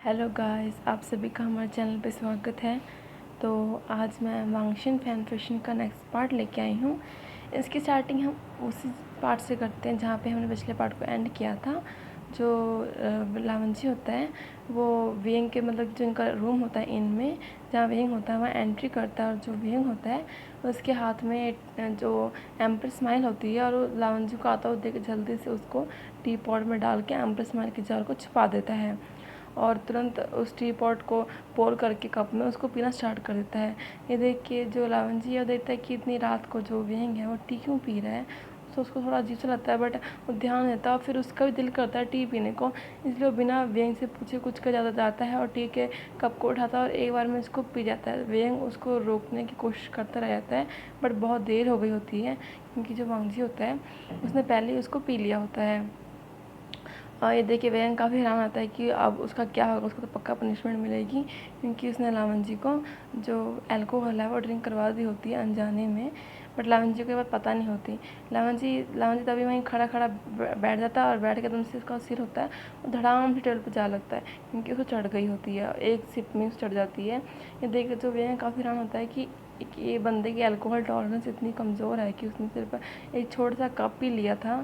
Hello guys, आप सभी का हमारे चैनल पे स्वागत है। तो आज मैं वांगशिन फैन फिक्शन का नेक्स्ट पार्ट लेके आई हूँ। इसकी स्टार्टिंग हम उसी पार्ट से करते हैं जहाँ पे हमने पिछले पार्ट को एंड किया था। जो लावंजी होता है वो वियंग के मतलब जो इनका रूम होता है इनमें जहाँ वियंग होता है वहाँ एंट्री करता है, और जो वियंग होता है उसके हाथ में जो एम्पर स्माइल होती है और वो लावंजी को आता हुआ देख जल्दी से उसको टी पॉट में डाल के एम्पर स्माइल के जार को छुपा देता है और तुरंत उस टी पॉट को पोर करके कप में उसको पीना स्टार्ट कर देता है। ये देख के जो लावंजी है देखता है कि इतनी रात को जो वियंग है वो टी क्यों पी रहा है। तो उसको थोड़ा अजीब सा लगता है, बट वो ध्यान देता है। फिर उसका भी दिल करता है टी पीने को, इसलिए वो बिना वियंग से पूछे कुछ कर ज़्यादा जाता है और टी के कप को उठाता है और एक बार में उसको पी जाता है। वियंग उसको रोकने की कोशिश करता रह जाता है, बट बहुत देर हो गई होती है क्योंकि जो वांगजी होता है उसने पहले ही उसको पी लिया होता है। और ये देख के वेयन काफ़ी हैरान आता है कि अब उसका क्या होगा, उसको तो पक्का पनिशमेंट मिलेगी क्योंकि उसने लावंजी को जो अल्कोहल है वो ड्रिंक करवा दी होती है अनजाने में। बट लावंजी को ये बात पता नहीं होती। लावंजी तभी वहीं खड़ा खड़ा बैठ जाता है और बैठ के एकदम से उसका सिर होता है वो धड़ाम से टेबल पर जा लगता है क्योंकि उसको चढ़ गई होती है, एक सिप में चढ़ जाती है। ये देख के जो वेयन काफ़ी हैरान होता है कि ये बंदे की अल्कोहल टॉलरेंस इतनी कमज़ोर है कि उसने सिर्फ एक छोटा सा कप ही लिया था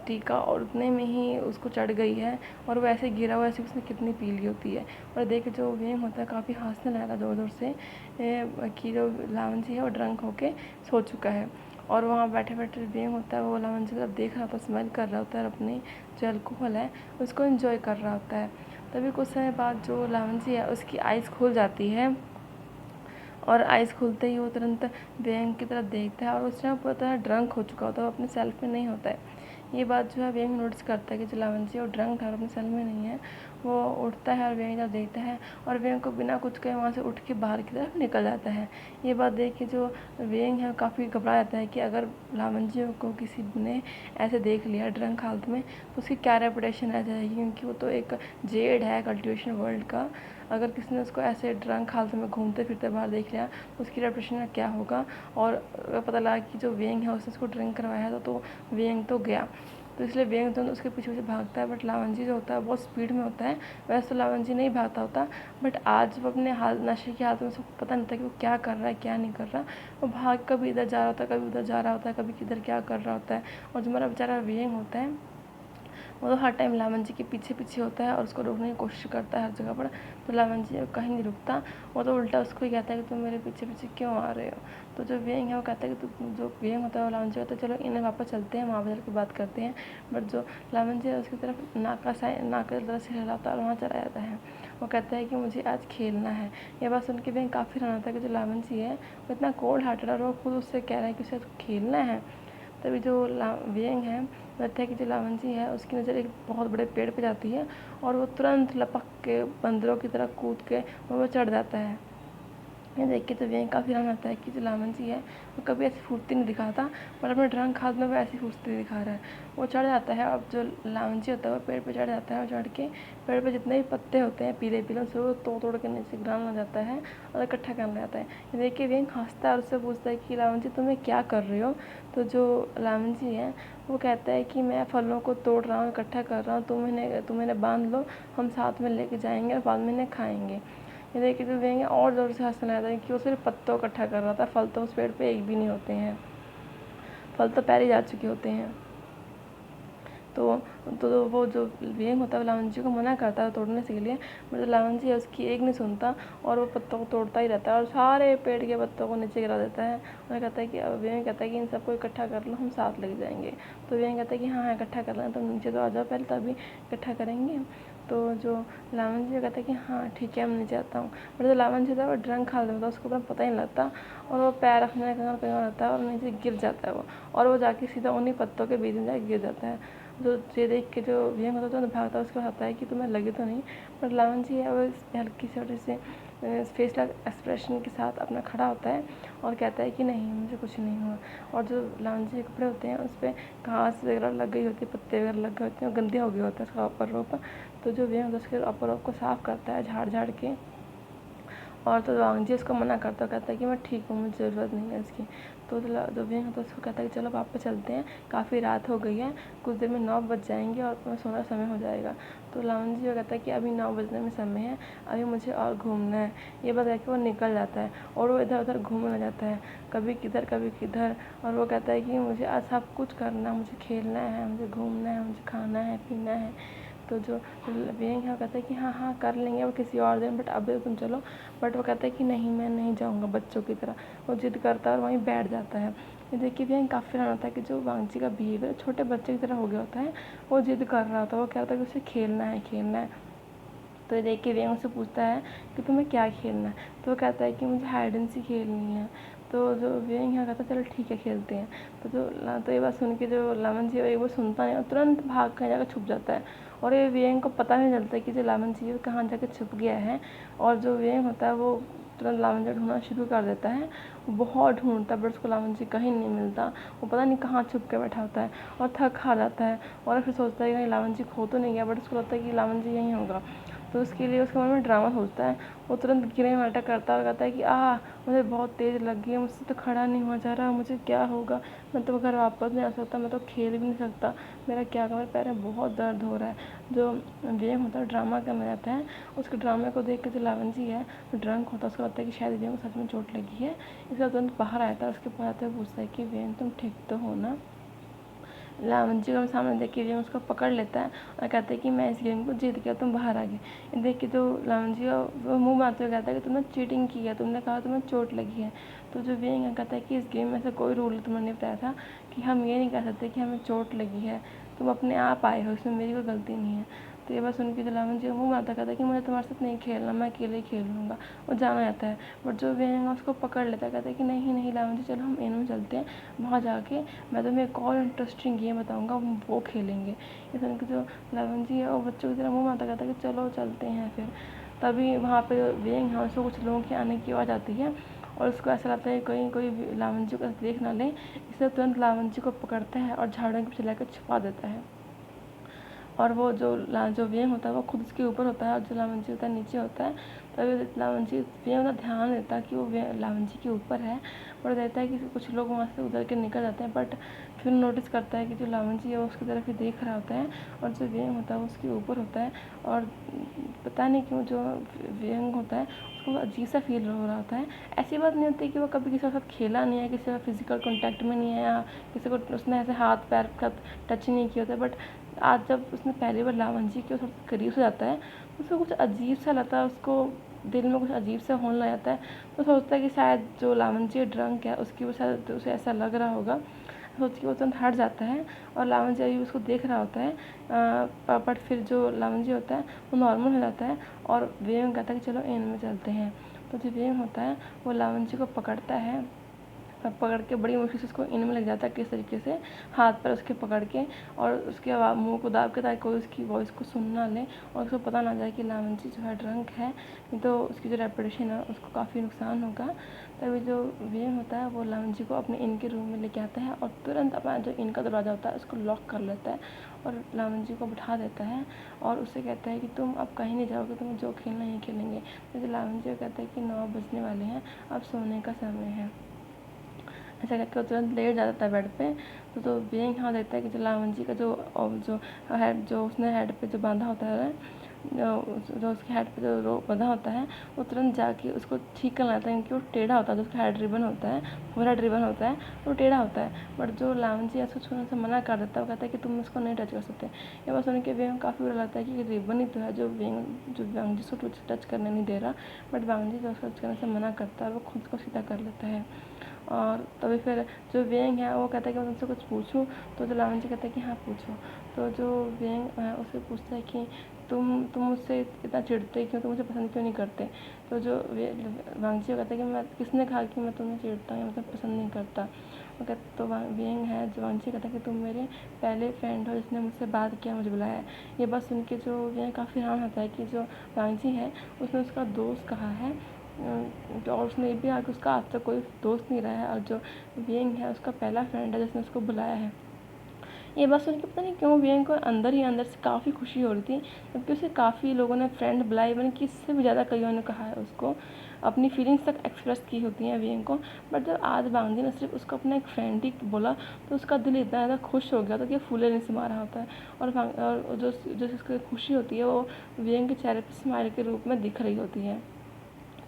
टी का और उतने में ही उसको चढ़ गई है और वो ऐसे गिरा हुआ, ऐसे उसने कितनी पी ली होती है। और देख जो वेम होता है काफ़ी हंसने लगा ज़ोर ज़ोर से कि जो लावंजी है वो ड्रंक होके सो चुका है। और वहाँ बैठे बैठे वेम होता है वो लावंजी को देख रहा होता है, स्मेल कर रहा होता है और अपनी जो अल्कोहल है उसको इन्जॉय कर रहा होता है। तभी कुछ समय बाद जो लावंजी है उसकी आइज़ खुल जाती है और आइज़ खुलते ही वो तुरंत वेंग की तरफ देखता है और उस टाइम पूरा तरह ड्रंक हो चुका होता है, वो अपने सेल्फ में नहीं होता है। ये बात जो है वेंग नोटिस करता है कि जो लावंजी वो ड्रंक है और अपने सेल्फ में नहीं है। वो उठता है और वेंग जब देखता है और वेंग को बिना कुछ कहे वहाँ से उठ के बाहर की तरफ निकल जाता है। ये बात देख के जो वेंग है काफ़ी घबरा जाता है कि अगर लावंजी को किसी ने ऐसे देख लिया ड्रंक हालत में तो उसकी क्या रेपुटेशन रह जाएगी, क्योंकि वो तो एक जेड है कल्टिवेशन वर्ल्ड का। अगर किसी ने उसको ऐसे ड्रंक हालत में घूमते फिरते बाहर देख लिया तो उसकी रेपुटेशन का क्या होगा। और पता लगा कि जो वेंग है उसने उसको ड्रिंक करवाया था तो वेंग तो गया। तो इसलिए वेंग तो उसके पीछे पीछे भागता है, बट लावंजी जो होता है बहुत स्पीड में होता है। वैसे तो लावंजी नहीं भागता होता, बट आज वो अपने नशे की हालत में उसको पता नहीं था कि वो क्या कर रहा है क्या नहीं कर रहा। वो भाग कभी इधर जा रहा होता है, कभी उधर जा रहा होता है, कभी किधर क्या कर रहा होता है। और जो हमारा बेचारा वेंग होता है वो तो हर टाइम लावंजी के पीछे पीछे होता है और उसको रोकने की कोशिश करता है हर जगह पर। तो लावंजी कहीं नहीं रुकता, वो तो उल्टा उसको ही कहता है कि तुम मेरे पीछे पीछे क्यों आ रहे हो। तो जो वेंग है वो कहता है कि तुम जो वेंग होता है वो लावंजी कहता है चलो इन्हें वापस चलते हैं, वहाँ पर की बात करते हैं। बट जो लावंजी है उसकी तरफ नाक की तरह से हिलाता है और वहाँ चला जाता है। वो कहता है कि मुझे आज खेलना है। ये बात सुन के वेंग काफ़ी रहना था कि जो लावंजी है वो इतना कोल्ड हार्टेड और वो खुद उससे कह रहा है कि उसे खेलना है। तभी जो वेंग है लगता है कि जो लावंजी है उसकी नज़र एक बहुत बड़े पेड़ पे जाती है और वो तुरंत लपक के बंदरों की तरह कूद के वो चढ़ जाता है। ये देख के तो वेंग काफ़ी हैरान आता है कि जो लावंजी है वो कभी ऐसी फुर्ती नहीं दिखाता, पर अपने ड्रंक हाथ में वो ऐसी फुर्ती दिखा रहा है। वो चढ़ जाता है, अब जो लावंजी होता है वो पेड़ पे चढ़ जाता है और चढ़ के पेड़ पे जितने भी पत्ते होते हैं पीले पीले उसे वो तोड़ तोड़ के नीचे गिराने लग जाता है और इकट्ठा करने जाता है। ये देख के वेंग हंसता है और उससे पूछता है कि लावंजी तुम्हें क्या कर रहे हो। तो जो लावंजी है वो कहता है कि मैं फलों को तोड़ रहा हूँ, इकट्ठा कर रहा हूँ, तुम इन्हें बांध लो, हम साथ में लेके जाएंगे और बाद में इन्हें खाएंगे। ये देख के जो वेंग है और ज़ोर से हंसने लगा था कि वो सिर्फ पत्तों को इकट्ठा कर रहा था, फल तो उस पेड़ पे एक भी नहीं होते हैं, फल तो पहले जा चुके होते हैं। तो वो जो वेंग होता है लावंजी को मना करता है तोड़ने के लिए, मतलब लावंजी है उसकी एक नहीं सुनता और वो पत्तों को तोड़ता ही रहता है और सारे पेड़ के पत्तों को नीचे गिरा देता है। और कहता है कि वेंग कहता है कि इन सबको इकट्ठा कर लो, हम साथ लेके जाएंगे। तो वेंग कहता है कि हाँ इकट्ठा कर लें, तो नीचे तो आ जाओ पहले तभी इकट्ठा करेंगे। तो जो लावंजी कहता है कि हाँ ठीक है मैं नीचे आता हूँ। बट जो लावंजी था वो ड्रंक खा लेता है, उसको अपना पता ही नहीं लगता और वो पैर रखने का कहीं रहता है और नीचे गिर जाता है वो, और वो जाके सीधा उन्हीं पत्तों के बीच में जाके गिर जाता है। जो ये देख के जो वेंग होता है तो भागता है, उसको होता है कि तुम्हें लगे तो नहीं। पर लावंजी है वो हल्की छोटी से फेस एक्सप्रेशन के साथ अपना खड़ा होता है और कहता है कि नहीं मुझे कुछ नहीं हुआ। और जो लावंजी के कपड़े होते हैं उस पर घास वगैरह लग गई होती है, पत्ते वगैरह लग गए होते हैं, गंदे हो गए होते हैं उसका अपर रोप। तो जो वेंग होता है उसके अपर रोप को साफ़ करता है झाड़ झाड़ के और तो वांगजी उसको मना करता, कहता है कि मैं ठीक हूँ, मुझे ज़रूरत नहीं है इसकी। तो जो व्यंग होता है उसको कहता है कि चलो वापस चलते हैं, काफ़ी रात हो गई है, कुछ देर में 9 बज जाएंगे और तुम्हें सोने का समय हो जाएगा। तो लावण जी कहता है कि अभी 9 बजने में समय है, अभी मुझे और घूमना है। ये बता के वो निकल जाता है और वो इधर उधर घूमने लग जाता है, कभी किधर कभी किधर। और वो कहता है कि मुझे आज सब कुछ करना, मुझे खेलना है, मुझे घूमना है, मुझे खाना है, पीना है। तो जो व्यंग है वो कहता है कि हाँ हाँ कर लेंगे वो किसी और दिन, बट अभी तुम चलो। बट वो कहता है कि नहीं, मैं नहीं जाऊँगा बच्चों की तरह। वो जिद करता है और वहीं बैठ जाता है। ये देखिए व्यंग काफ़ी हैरान होता है कि जो वांगजी का बिहेवियर छोटे बच्चे की तरह हो गया होता है। वो जिद कर रहा होता है, वो कह रहा था कि उसे खेलना है, खेलना है। तो ये देख के व्यंग उससे पूछता है कि तुम्हें क्या खेलना है। तो वो कहता है कि मुझे हाइड एंड सीक खेलनी है। तो जो व्यंग है कहता है चलो ठीक है खेलते हैं। तो ये बात सुन के जो लावन जी है वो सुनता नहीं और तुरंत भाग कर जाकर छुप जाता है। और ये व्यंग को पता नहीं चलता कि जो लावन जी है कहाँ जाकर छुप गया है। और जो व्यंग होता है वो तुरंत लावन जी ढूंढना शुरू कर देता है। वो बहुत ढूंढता है बट उसको लावन जी कहीं नहीं मिलता। वो पता नहीं कहाँ छुप के बैठा होता है और थक हार जाता है। और फिर सोचता है कि कहीं लावन जी खो तो नहीं गया, बट उसको लगता है कि लावन जी यहीं होगा। तो उसके लिए उसके मन में ड्रामा सोचता है। वो तुरंत गिरे में अटक करता है और कहता है कि मुझे बहुत तेज़ लग गई है, मुझसे तो खड़ा नहीं हुआ जा रहा, मुझे क्या होगा, मैं तो घर वापस नहीं आ सकता, मैं तो खेल भी नहीं सकता, मेरा क्या होगा, मेरे पैर में बहुत दर्द हो रहा है। जो व्यंग होता है ड्रामा करने जाता है। उसके ड्रामे को देख के जो लावन जी है जो ड्रंक होता है उसको लगता है कि शायद व्यंग को सच में चोट लगी है। इसलिए तुरंत बाहर आता है, उसके पास आते हुए पूछता है कि व्यंग तुम ठीक तो हो ना। लावन जी को सामने देख के व्यंग उसको पकड़ लेता है और कहता है कि मैं इस गेम को जीत गया, तुम बाहर आ गए। देख के तो लावन जी वो मुँह मारते हुए कहता है कि तुमने चीटिंग की है, तुमने कहा तुम्हें चोट लगी है। तो जो व्यंग है कहता है कि इस गेम में ऐसा कोई रूल तुमने नहीं बताया था कि हम ये नहीं कह सकते कि हमें चोट लगी है, तुम अपने आप आए हो, इसमें मेरी कोई गलती नहीं है। तो ये बात सुन के जो लावन जी मुँह मारता कहता है कि मुझे तुम्हारे साथ नहीं खेलना, मैं अकेले ही खेल लूँगा। वो जाना जाता है बट जो व्यंग है उसको पकड़ लेता है, कहता है कि नहीं नहीं लावन जी चलो हम इन में चलते हैं, वहाँ जाके मैं तुम्हें एक और इंटरेस्टिंग गेम बताऊँगा, वो खेलेंगे। ये सुन के जो लावन जी है वो बच्चों की तरह मुँह मारता कहता है कि चलो चलते हैं फिर। तभी वहाँ पे व्यंग है उसको कुछ लोगों के आने की आवाज़ आती है और उसको ऐसा लगता है कहीं कोई लावन जी को देख ना ले, इसलिए तुरंत लावन जी को पकड़ता है और झाड़ों के पीछे लाकर छुपा देता है। और वो जो व्यंग होता है वो खुद उसके ऊपर होता है और जो लावन जी होता है नीचे होता है। तभी लावन जी व्यंग उतना ध्यान देता है कि वो लावन जी के ऊपर है। और कहता है कि कुछ लोग वहाँ से उधर के निकल जाते हैं, बट फिर नोटिस करता है कि जो लावन जी है वो उसकी तरफ ही देख रहा होता है और जो व्यंग होता है वो उसके ऊपर होता है। और पता नहीं क्यों जो व्यंग होता है उसको अजीब सा फील हो रहा होता है। ऐसी बात नहीं होती कि वो कभी किसी के साथ खेला नहीं है, किसी का फिजिकल कॉन्टैक्ट में नहीं है या किसी को उसने ऐसे हाथ पैर का टच नहीं किया होता है, बट आज जब उसने पहली बार लावन जी के थोड़ा करीब से जाता है तो उसको कुछ अजीब सा लगता है, उसको दिल में कुछ अजीब सा होने लग जाता है। तो सोचता है कि शायद जो लावन जी ड्रंक है उसकी वजह से उसे ऐसा लग रहा होगा। सोच के वो तुरंत हट जाता है और लावन जी अभी उसको देख रहा होता है। बट फिर जो लावन जी होता है वो नॉर्मल हो जाता है और व्यंग कहता है कि चलो इन में चलते हैं। तो जो व्यंग होता है वो लावन जी को पकड़ता है, पकड़ के बड़ी मुश्किल से उसको इन में लग जाता है किस तरीके से, हाथ पर उसके पकड़ के और उसके मुंह को दाब के ताकि कोई उसकी वॉइस को सुन ना ले और उसको पता ना जाए कि लावन जी जो है ड्रंक है, नहीं तो उसकी जो रेपुटेशन है उसको काफ़ी नुकसान होगा। तभी जो व्यंग होता है वो लावन जी को अपने इन के रूम में लेके आता है और तुरंत अपना जो इन का दरवाज़ा होता है उसको लॉक कर लेता है और लावन जी को बिठा देता है और उससे कहता है कि तुम अब कहीं नहीं जाओगे, तुम्हें जो खेलना ही खेलेंगे। जैसे लावन जी कहता है कि 9 बजने वाले हैं, अब सोने का समय है। ऐसा कहकर वो तुरंत लेट जाता है बेड पे। तो व्यंग यहाँ देखता है कि जो लावन जी का जो हेड जो उसने हेड पे जो बांधा होता है, जो उसके हेड पे जो रो बंधा होता है वो तुरंत जाके उसको ठीक कर लाता है क्योंकि वो टेढ़ा होता है। जो उसका हेड रिबन होता है, पूरा रिबन होता है, वो टेढ़ा होता है। बट जो लावन जी उसको छूने से मना कर देता है, वो कहता है कि तुम उसको नहीं टच कर सकते। ये बात सुन के व्यंग काफ़ी बुरा लगता है कि रिबन ही तो है जो वांग जी उसको टच करने नहीं दे रहा, बट वांग जी उसको टच करने से मना करता है और वो खुद को सीधा कर लेता है। और तभी फिर जो व्यंग है वो कहता है कि मैं तुमसे कुछ पूछूं। तो जो लावन जी कहता है कि हाँ पूछो। तो जो व्यंग है उससे पूछता है कि तुम मुझसे इतना चिढ़ते क्यों, तुम मुझे पसंद क्यों नहीं करते। तो जो वांग जी कहता है कि मैं किसने कहा कि मैं तुम्हें चिढ़ता हूँ या मैं तुम्हें पसंद नहीं करता। वो कहता तो व्यंग है जो वांग जी कहता है कि तुम मेरे पहले फ्रेंड हो जिसने मुझसे बात किया, मुझे बुलाया। ये बात सुन के जो व्यंग काफ़ी हैरान होता है कि जो वांग जी है उसने उसका दोस्त कहा है और उसने ये भी कहा कि उसका आज तक कोई दोस्त नहीं रहा है और जो व्यंग है उसका पहला फ्रेंड है जिसने उसको बुलाया है। ये बात सुन के पता नहीं क्यों वियन को अंदर ही अंदर से काफ़ी खुशी हो रही थी, जबकि उसे काफ़ी लोगों ने फ्रेंड बुलाई, बल्कि कि इससे भी ज़्यादा कईयों ने कहा है उसको, अपनी फीलिंग्स तक एक्सप्रेस की होती हैं वियन को। बट जब आज वांगजी ने सिर्फ उसको अपना एक फ्रेंड ही बोला, तो उसका दिल इतना ज़्यादा खुश हो गया था कि फूले नहीं समा रहा होता है। और जो जो उसकी खुशी होती है वो वियन के चेहरे पर स्माइल के रूप में दिख रही होती है।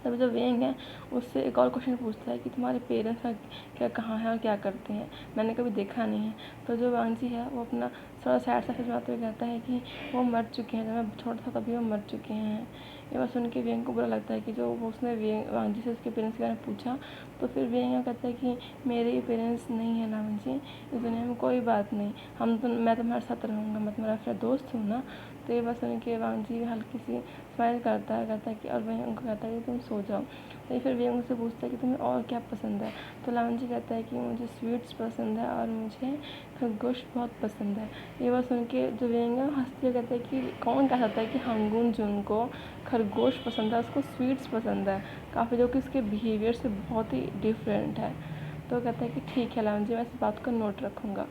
तब जो वेंग है उससे एक और क्वेश्चन पूछता है कि तुम्हारे पेरेंट्स का क्या कहाँ है और क्या करते हैं, मैंने कभी देखा नहीं है। तो जो वांगजी है वो अपना थोड़ा सैड सा खिलवाते हुए कहता है कि वो मर चुके हैं, जब मैं छोटा था तभी वो मर चुके हैं। ये बात सुन के वेंग को बुरा लगता है कि जो उसने वांगजी से उसके पेरेंट्स के बारे में पूछा, तो फिर वेंग कहता है कि मेरे पेरेंट्स नहीं है वांगजी, इस दुनिया में कोई बात नहीं, मैं तुम्हारे साथ रहूँगा, मैं तुम्हारा फिर दोस्त हूँ ना। तो ये बात सुन के वांगजी हल्की सी स्माइल करता है कि, और वह उनको कहता है कि तुम सो जाओ। तो फिर वे उनसे पूछता है कि तुम्हें और क्या पसंद है। तो लावंजी कहता है कि मुझे स्वीट्स पसंद है और मुझे खरगोश बहुत पसंद है। ये बात सुन के जो वेंग है हंसते हुए कहता है कि कौन कह सकता है कि हांगून जुन को खरगोश पसंद है, उसको स्वीट्स पसंद है, काफ़ी जो कि उसके बिहेवियर से बहुत ही डिफरेंट है। तो कहता है कि ठीक है लावंजी, मैं इस बात को नोट रखूँगा।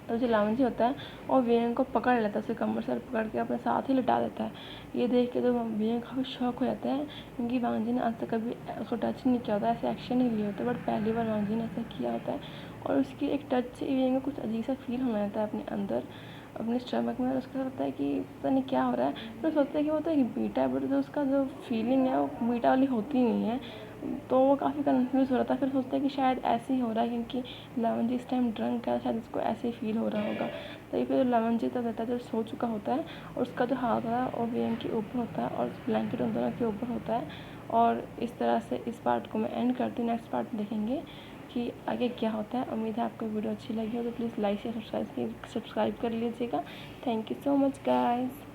तो जो लावंजी होता है और वियन को पकड़ लेता है, उसे कमर से पकड़ के अपने साथ ही लिटा देता है। ये देख के तो वियन काफ़ी शॉक हो जाता है, क्योंकि वांगजी ने आज तक कभी उसको टच नहीं किया होता, ऐसे एक्शन नहीं लिए होते, बट पहली बार वांगजी ने ऐसा किया होता है। और उसकी एक टच से वियन को कुछ अजीब सा फील होने लगता है अपने अंदर, अपने स्टमक में। उसको लगता है कि पता नहीं क्या हो रहा है। फिर सोचता है कि वो तो एक बीटा है, बट जो उसका जो फीलिंग है वो बीटा वाली होती नहीं है। तो वो काफ़ी कन्फ्यूज़ हो रहा था। फिर सोचता है कि शायद ऐसे ही हो रहा है, क्योंकि लावंजी इस टाइम ड्रंक है, शायद उसको ऐसे ही फील हो रहा होगा। तो ये फिर लावंजी तब रहता है जो सो चुका होता है, और उसका जो हाथ होता है वो वियन के ऊपर होता है और ब्लैंकेट उन दोनों के ऊपर होता है। और इस तरह से इस पार्ट को मैं एंड करती हूँ। नेक्स्ट पार्ट देखेंगे कि आगे क्या होता है। उम्मीद है आपको वीडियो अच्छी लगी हो, तो प्लीज़ लाइक से सब्सक्राइब कर लीजिएगा। Thank you so much guys.